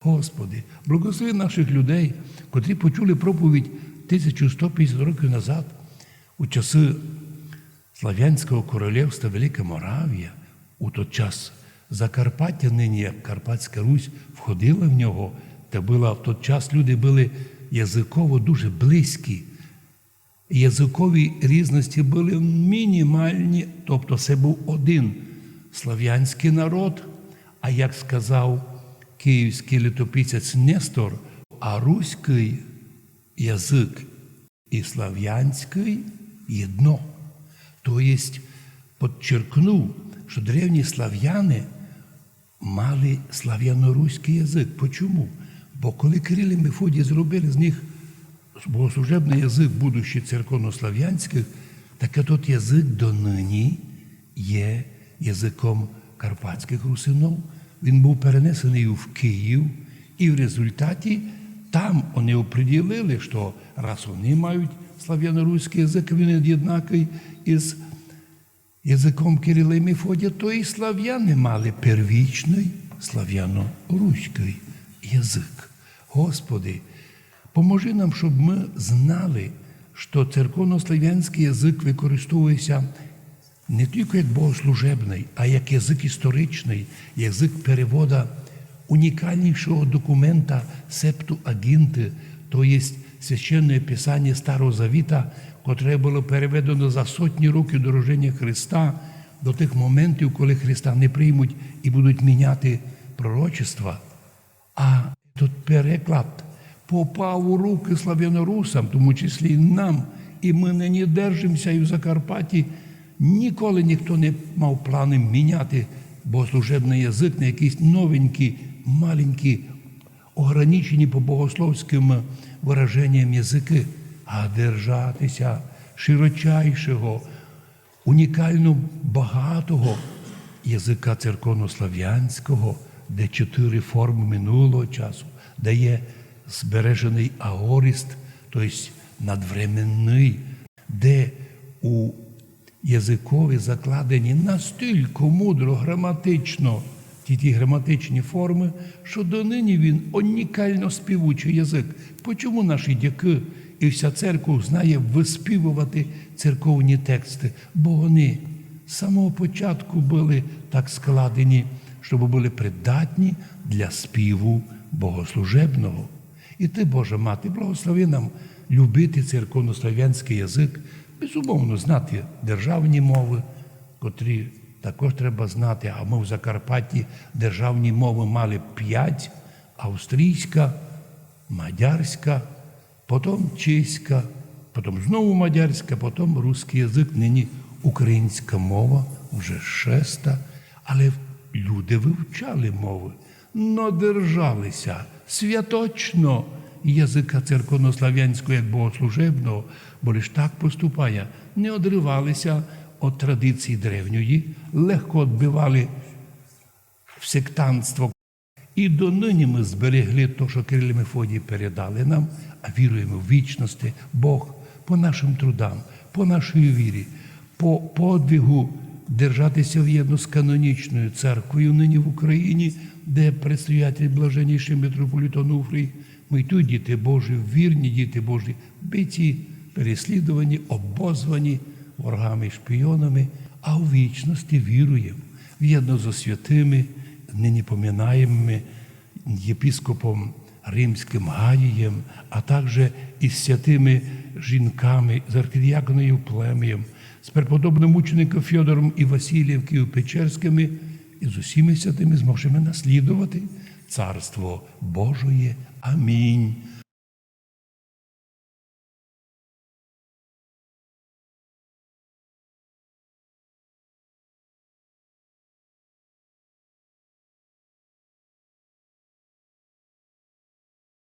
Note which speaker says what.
Speaker 1: Господи, благослови наших людей, котрі почули проповідь 1150 років назад, у часи Слав'янського королівства Велика Моравія, у той час Закарпаття, нині як Карпатська Русь, входила в нього, та в той час люди були язиково дуже близькі. Язикові різності були мінімальні, тобто це був один слав'янський народ, а як сказав київський літописець Нестор, а руський язик і слав'янський єдно. Тобто, підчеркнув, що древні слав'яни мали слав'яно-руський язик. Чому? Бо коли Кирил і Мефодій зробили з них богослужебний язик, будучи церковнослав'янських, так тот язик донині є язиком карпатських русинов. Він був перенесений в Київ, і в результаті там вони оприділили, що раз вони мають слав'яно-руський язик, він однаковий із язиком Кирила і Мефодія, то і слав'яни мали первічний слав'яно-руський язик. Господи, поможи нам, щоб ми знали, що церковно-слав'янський язик використовується не тільки як богослужебний, а як язик історичний, язик перевода унікальнішого документа Септуагінти, то є священне писання Старого Завіта, котре було переведено за сотні років до рождення Христа, до тих моментів, коли Христа не приймуть і будуть міняти пророчества. А тут переклад попав у руки слав'янорусам, в тому числі і нам, і ми нині держимося і в Закарпатті. Ніколи ніхто не мав плани міняти богослужебний язик на якісь новенькі, маленькі, ограничені по богословським вираженням язики, а держатися широчайшого, унікально багатого язика церковнослав'янського, де 4 форми минулого часу, де є збережений аоріст, тобто надвременний, де у язикові закладені настільки мудро, граматично ті граматичні форми, що донині він унікально співучий язик. Чому наші дяки і вся церква знає виспівувати церковні тексти? Бо вони з самого початку були так складені, щоб були придатні для співу богослужебного. І ти, Божа Мати, благослови нам любити церковнослав'янський язик, безумовно, знати державні мови, котрі також треба знати, а ми в Закарпатті державні мови мали 5, австрійська, мадярська, потім чеська, потім знову мадярська, потім русський язик, нині українська мова, вже 6-та, але люди вивчали мови, но держалися святочно язика церковнослав'янського як богослужебного, бо лиш так поступає, не одривалися від традиції древньої, легко відбивали сектантство. І донині ми зберегли те, що Кирил і Мефодій передали нам, а віруємо в вічності. Бог по нашим трудам, по нашій вірі, по подвигу держатися в'єдно з канонічною церквою нині в Україні, де предстоятель блаженніший митрополит Онуфрій, ми тут діти Божі, вірні діти Божі, биті, переслідувані, обозвані ворогами і шпіонами, а у вічності віруємо, в'єдно зо святими, нині поминаємо єпископом Римським Гаїєм, а також із святими жінками, з архідіаконом Євплемієм, з преподобним мучеником Фьодором і Василієм Києво-Печерськими, і з усіми святими зможемо наслідувати Царство Божоє. Амінь.